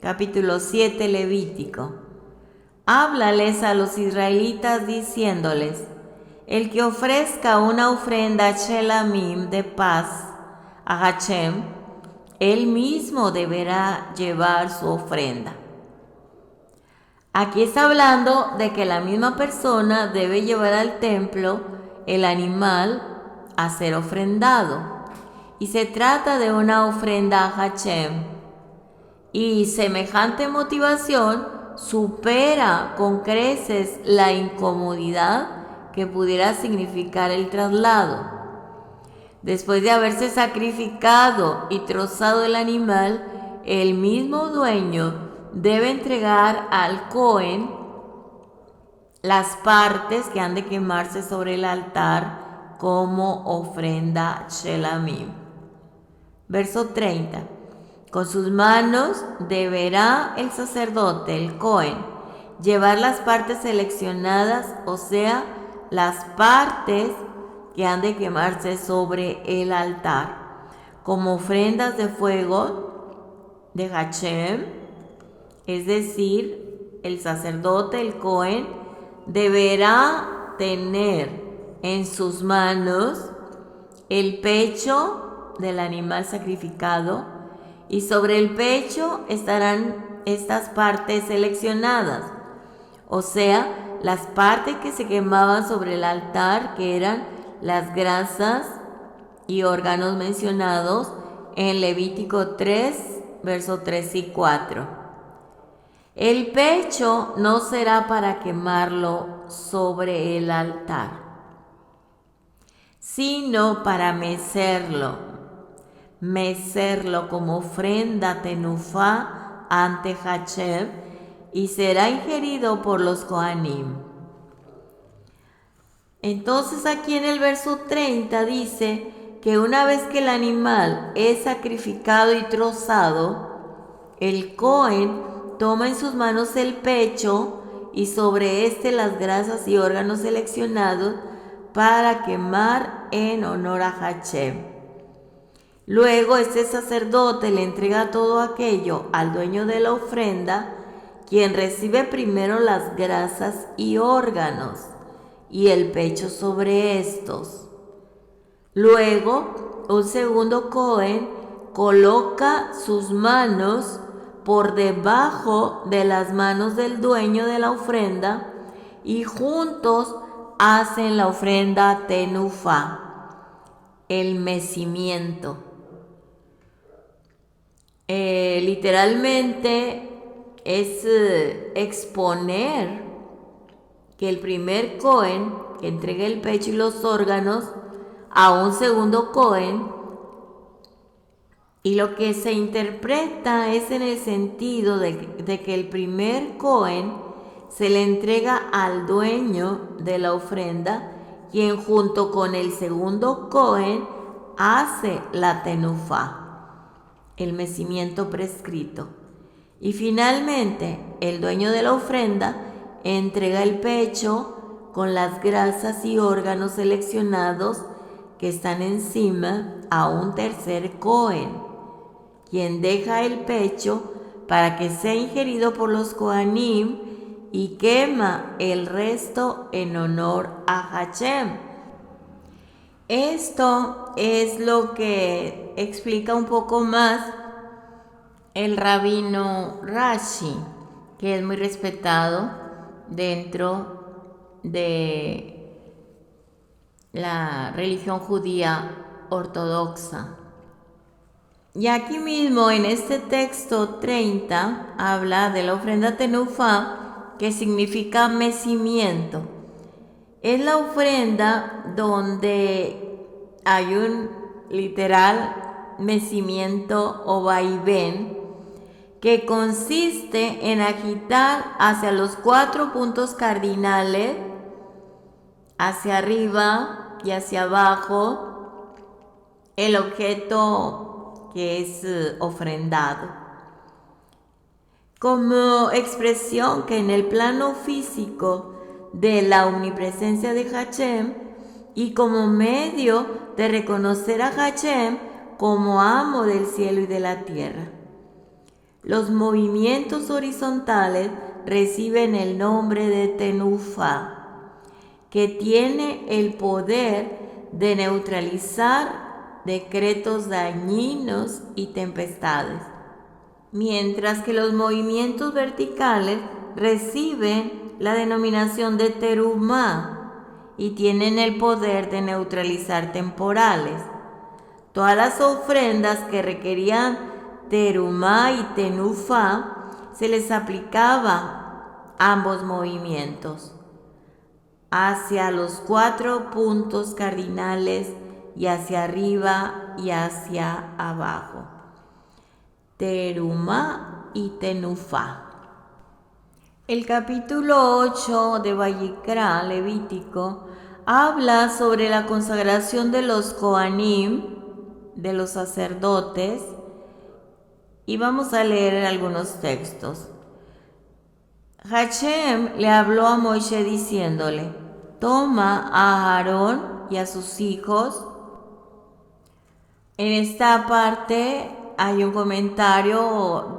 Capítulo 7, Levítico. Háblales a los israelitas diciéndoles: el que ofrezca una ofrenda shelamim de paz a Hashem, él mismo deberá llevar su ofrenda. Aquí está hablando de que la misma persona debe llevar al templo el animal a ser ofrendado. Y se trata de una ofrenda a Hashem. Y semejante motivación supera con creces la incomodidad que pudiera significar el traslado. Después de haberse sacrificado y trozado el animal, el mismo dueño debe entregar al Cohen las partes que han de quemarse sobre el altar como ofrenda shelamim. Verso 30. Con sus manos deberá el sacerdote, el Cohen, llevar las partes seleccionadas, o sea, las partes que han de quemarse sobre el altar, como ofrendas de fuego de Hashem, es decir, el sacerdote, el Cohen, deberá tener en sus manos el pecho del animal sacrificado, y sobre el pecho estarán estas partes seleccionadas, o sea, las partes que se quemaban sobre el altar, que eran las grasas y órganos mencionados en Levítico 3, versos 3 y 4. El pecho no será para quemarlo sobre el altar, sino para mecerlo como ofrenda tenufá ante Hashem, y será ingerido por los Kohanim. Entonces aquí en el verso 30 dice que una vez que el animal es sacrificado y trozado, el Cohen toma en sus manos el pecho y sobre este las grasas y órganos seleccionados para quemar en honor a Hashem. Luego este sacerdote le entrega todo aquello al dueño de la ofrenda, quien recibe primero las grasas y órganos y el pecho sobre estos. Luego un segundo Cohen coloca sus manos por debajo de las manos del dueño de la ofrenda y juntos hacen la ofrenda tenufá, el mecimiento. Literalmente es exponer que el primer Cohen que entregue el pecho y los órganos a un segundo Cohen, y lo que se interpreta es en el sentido de que el primer Cohen se le entrega al dueño de la ofrenda, quien junto con el segundo Cohen hace la tenufá, el mecimiento prescrito. Y finalmente el dueño de la ofrenda entrega el pecho con las grasas y órganos seleccionados que están encima a un tercer Cohen, quien deja el pecho para que sea ingerido por los Kohanim y quema el resto en honor a Hashem. Esto es lo que explica un poco más el rabino Rashi, que es muy respetado dentro de la religión judía ortodoxa. Y aquí mismo en este texto 30 habla de la ofrenda tenufá, que significa mecimiento. Es la ofrenda donde hay un literal mecimiento o vaivén que consiste en agitar hacia los 4 puntos cardinales, hacia arriba y hacia abajo, el objeto que es ofrendado, como expresión que en el plano físico de la omnipresencia de Hashem y como medio de reconocer a Hashem como amo del cielo y de la tierra. Los movimientos horizontales reciben el nombre de Tenufá, que tiene el poder de neutralizar decretos dañinos y tempestades, mientras que los movimientos verticales reciben la denominación de Terumá y tienen el poder de neutralizar temporales. Todas las ofrendas que requerían Terumá y Tenufá se les aplicaba ambos movimientos hacia los 4 puntos cardinales y hacia arriba y hacia abajo. Terumá y Tenufá. El capítulo 8 de Vayikra, Levítico, habla sobre la consagración de los Kohanim, de los sacerdotes, y vamos a leer algunos textos. Hashem le habló a Moisés diciéndole: toma a Aarón y a sus hijos. En esta parte hay un comentario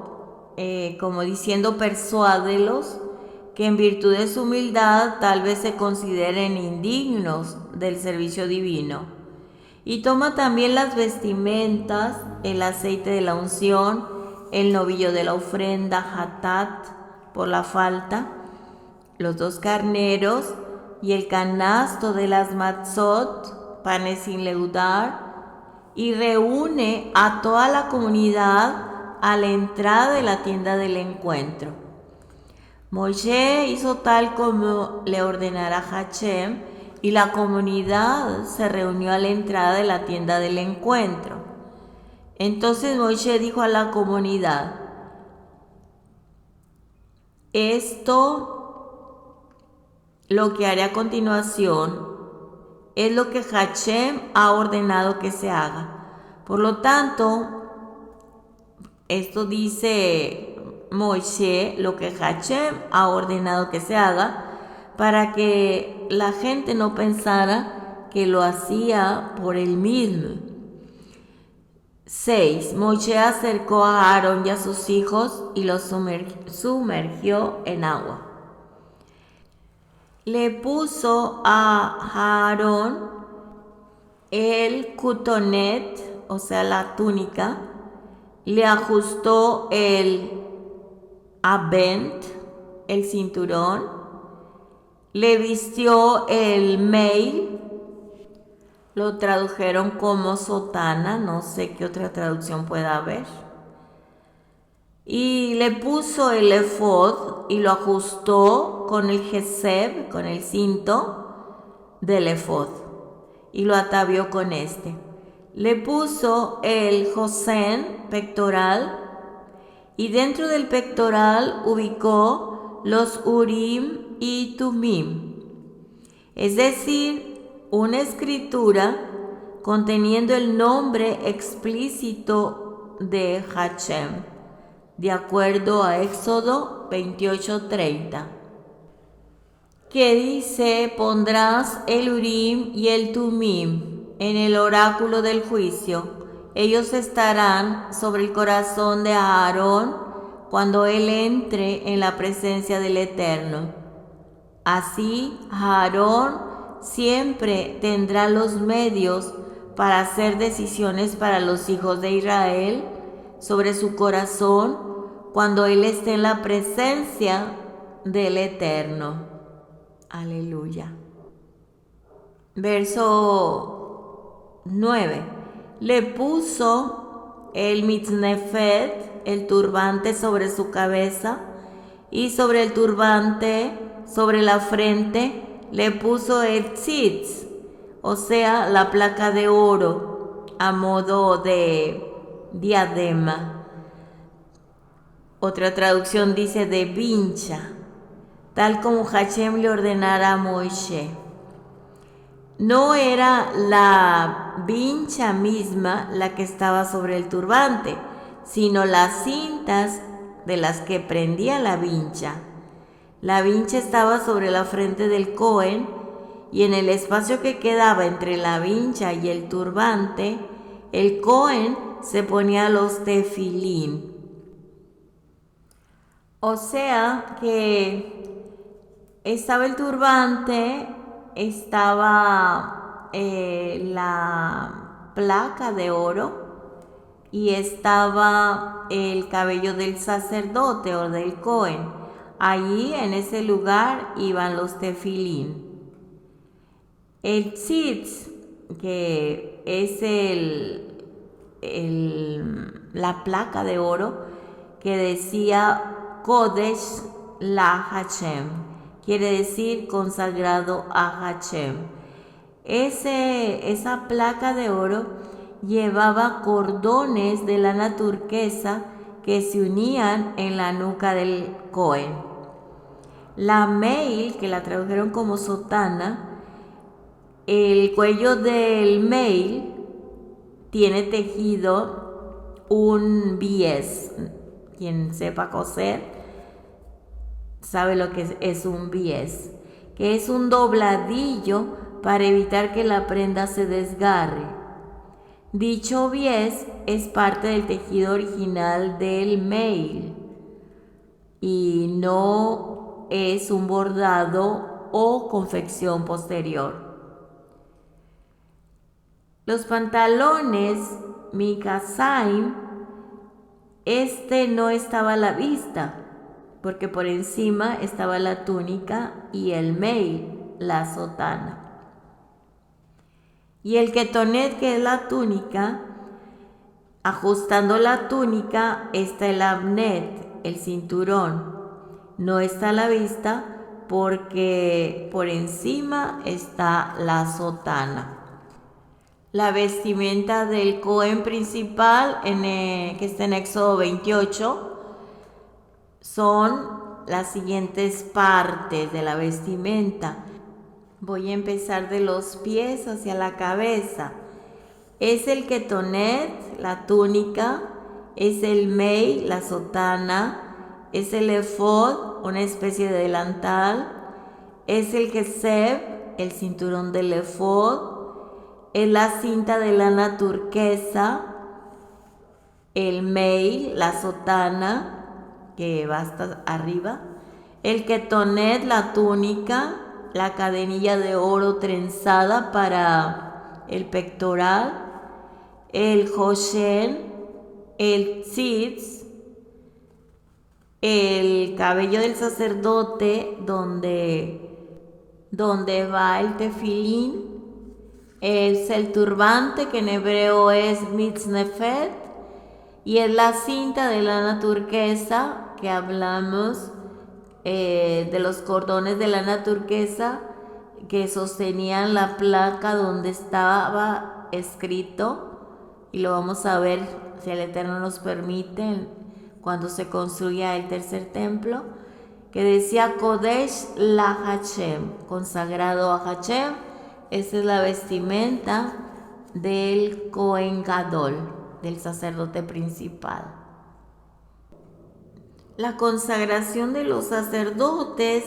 como diciendo: persuádelos que en virtud de su humildad tal vez se consideren indignos del servicio divino. Y toma también las vestimentas, el aceite de la unción, el novillo de la ofrenda, hatat, por la falta, los 2 carneros y el canasto de las matzot, panes sin leudar, y reúne a toda la comunidad a la entrada de la tienda del encuentro. Moisés hizo tal como le ordenara Hashem, y la comunidad se reunió a la entrada de la tienda del encuentro. Entonces Moisés dijo a la comunidad: esto, lo que haré a continuación, es lo que Hashem ha ordenado que se haga. Por lo tanto, esto dice Moisés, lo que Hashem ha ordenado que se haga, para que la gente no pensara que lo hacía por él mismo. 6. Moisés acercó a Aarón y a sus hijos y los sumergió en agua. Le puso a Aarón el kutonet, o sea, la túnica, le ajustó el abent, el cinturón, le vistió el meil, lo tradujeron como sotana, no sé qué otra traducción pueda haber, y le puso el efod y lo ajustó con el gesed, con el cinto del efod, y lo atavió con este. Le puso el josén pectoral, y dentro del pectoral ubicó los urim y tumim, es decir, una escritura conteniendo el nombre explícito de Hashem, de acuerdo a Éxodo 28:30, que dice: pondrás el urim y el tumim en el oráculo del juicio. Ellos estarán sobre el corazón de Aarón cuando él entre en la presencia del Eterno. Así, Aarón siempre tendrá los medios para hacer decisiones para los hijos de Israel sobre su corazón cuando él esté en la presencia del Eterno. Aleluya. Verso 9. Le puso el mitznefet, el turbante, sobre su cabeza, y sobre el turbante, sobre la frente, le puso el tzitz, o sea, la placa de oro, a modo de diadema. Otra traducción dice de vincha, tal como Hashem le ordenara a Moisés. No era la vincha misma la que estaba sobre el turbante, sino las cintas de las que prendía la vincha. La vincha estaba sobre la frente del Cohen, y en el espacio que quedaba entre la vincha y el turbante el Cohen se ponía los tefilín. O sea que estaba el turbante, estaba la placa de oro y estaba el cabello del sacerdote o del Cohen. Allí en ese lugar iban los tefilín. El tzitz, que es la placa de oro que decía Kodesh la Hashem, quiere decir consagrado a Hashem. Esa placa de oro llevaba cordones de lana turquesa que se unían en la nuca del Cohen. La meil, que la tradujeron como sotana, el cuello del meil tiene tejido un bies. Quien sepa coser sabe lo que es un bies, que es un dobladillo para evitar que la prenda se desgarre. Dicho bies es parte del tejido original del meil y no es un bordado o confección posterior. Los pantalones Mikasaim, no estaba a la vista, porque por encima estaba la túnica y el meil, la sotana. Y el ketonet, que es la túnica, ajustando la túnica está el abnet, el cinturón. No está a la vista porque por encima está la sotana. La vestimenta del Cohen principal, que está en Éxodo 28, son las siguientes partes de la vestimenta. Voy a empezar de los pies hacia la cabeza. Es el ketonet, la túnica, es el mei, la sotana, es el efod, una especie de delantal, es el kesef, el cinturón del efod, es la cinta de lana turquesa, el mei, la sotana, que va hasta arriba, el ketonet, la túnica, la cadenilla de oro trenzada para el pectoral, el hoshen, el tzitz, el cabello del sacerdote donde va el tefilín, es el turbante, que en hebreo es mitznefet, y es la cinta de lana turquesa que hablamos, de los cordones de lana turquesa que sostenían la placa donde estaba escrito, y lo vamos a ver si el Eterno nos permite cuando se construya el tercer templo, que decía Kodesh la Hashem, consagrado a Hashem. Esa es la vestimenta del Cohen Gadol, del sacerdote principal. La consagración de los sacerdotes,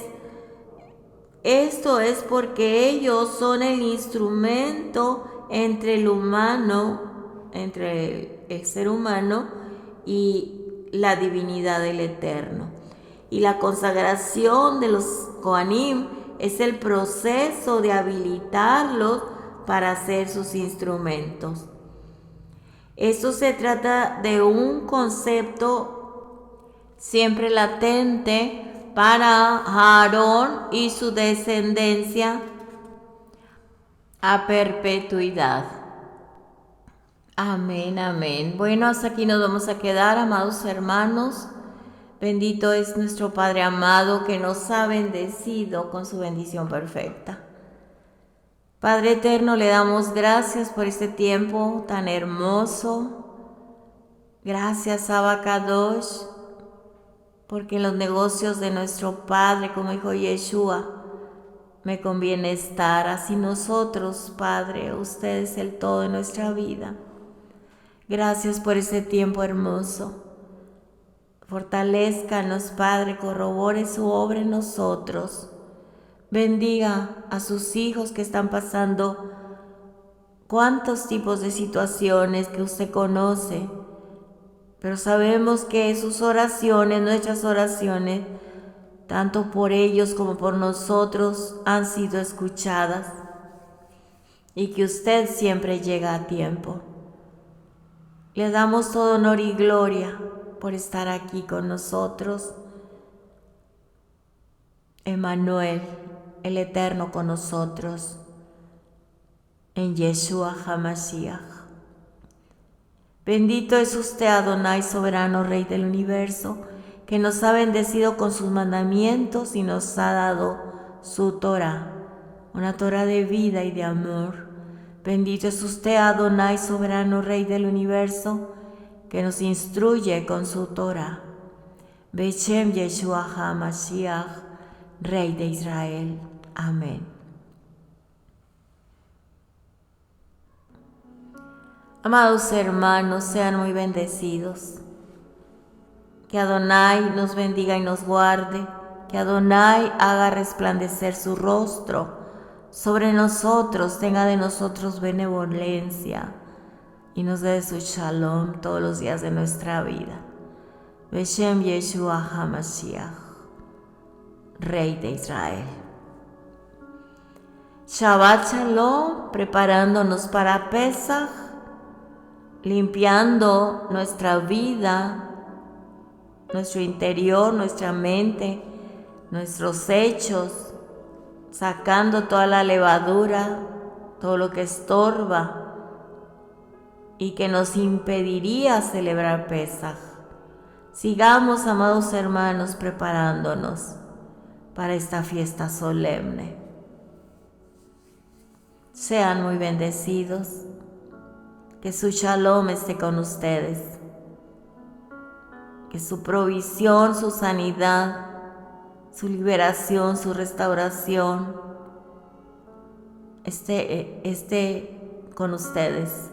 esto es porque ellos son el instrumento entre el humano, entre el ser humano y la divinidad del Eterno. Y la consagración de los Kohanim es el proceso de habilitarlos para ser sus instrumentos. Esto se trata de un concepto siempre latente para Aarón y su descendencia a perpetuidad. Amén, amén. Bueno, hasta aquí nos vamos a quedar, amados hermanos. Bendito es nuestro Padre amado, que nos ha bendecido con su bendición perfecta. Padre eterno, le damos gracias por este tiempo tan hermoso. Gracias, Abba Kadosh, porque en los negocios de nuestro Padre, como dijo Yeshua, me conviene estar. Así nosotros, Padre, usted es el todo de nuestra vida. Gracias por este tiempo hermoso. Fortalézcanos, Padre, corrobore su obra en nosotros. Bendiga a sus hijos que están pasando cuántos tipos de situaciones que usted conoce, pero sabemos que sus oraciones, nuestras oraciones, tanto por ellos como por nosotros, han sido escuchadas y que usted siempre llega a tiempo. Le damos todo honor y gloria por estar aquí con nosotros. Emmanuel, el Eterno con nosotros, en Yeshua HaMashiach. Bendito es usted, Adonai, soberano Rey del universo, que nos ha bendecido con sus mandamientos y nos ha dado su Torah, una Torah de vida y de amor. Bendito es usted, Adonai, soberano Rey del universo, que nos instruye con su Torah. Beshem Yeshua HaMashiach, Rey de Israel. Amén. Amados hermanos, sean muy bendecidos. Que Adonai nos bendiga y nos guarde. Que Adonai haga resplandecer su rostro sobre nosotros, tenga de nosotros benevolencia y nos dé su shalom todos los días de nuestra vida. Beshem Yeshua HaMashiach, Rey de Israel. Shabbat Shalom, preparándonos para Pesaj, limpiando nuestra vida, nuestro interior, nuestra mente, nuestros hechos, sacando toda la levadura, todo lo que estorba y que nos impediría celebrar Pesaj. Sigamos, amados hermanos, preparándonos para esta fiesta solemne. Sean muy bendecidos. Que su shalom esté con ustedes. Que su provisión, su sanidad, su liberación, su restauración esté con ustedes.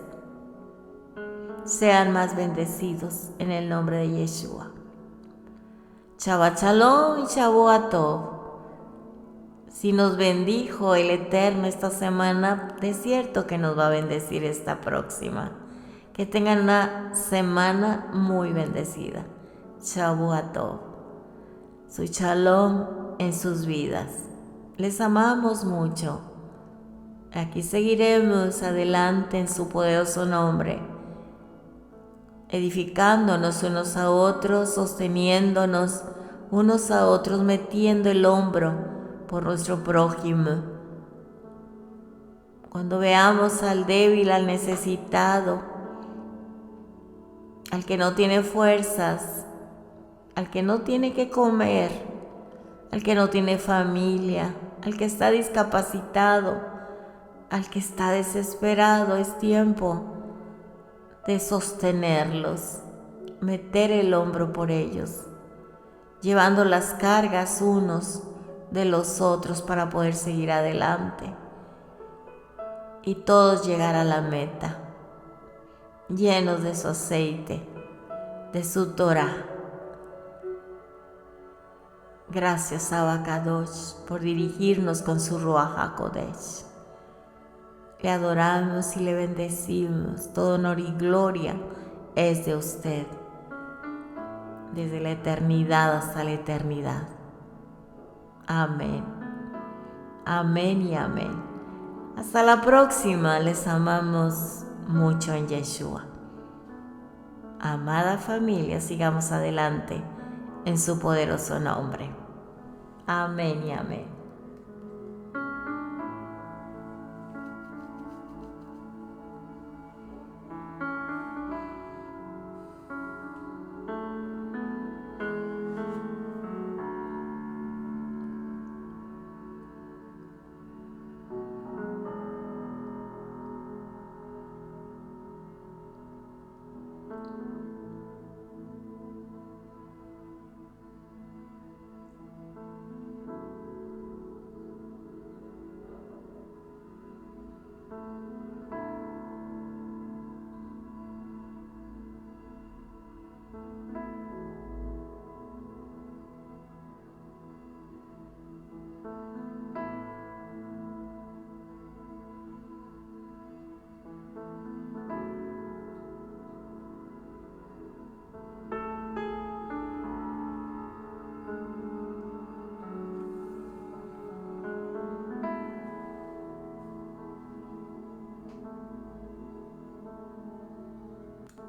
Sean más bendecidos en el nombre de Yeshua. Shabbat Shalom y Shavuot Tov. Si nos bendijo el Eterno esta semana, de cierto que nos va a bendecir esta próxima. Que tengan una semana muy bendecida. Shavuot Tov. Su shalom en sus vidas. Les amamos mucho. Aquí seguiremos adelante en su poderoso nombre, edificándonos unos a otros, sosteniéndonos unos a otros, metiendo el hombro por nuestro prójimo. Cuando veamos al débil, al necesitado, al que no tiene fuerzas, al que no tiene que comer, al que no tiene familia, al que está discapacitado, al que está desesperado, es tiempo de sostenerlos, meter el hombro por ellos, llevando las cargas unos de los otros para poder seguir adelante y todos llegar a la meta, llenos de su aceite, de su Torah. Gracias, Abba Kadosh, por dirigirnos con su Ruach HaKodesh. Le adoramos y le bendecimos. Todo honor y gloria es de usted, desde la eternidad hasta la eternidad. Amén. Amén y amén. Hasta la próxima. Les amamos mucho en Yeshua. Amada familia, sigamos adelante en su poderoso nombre. Amén y amén.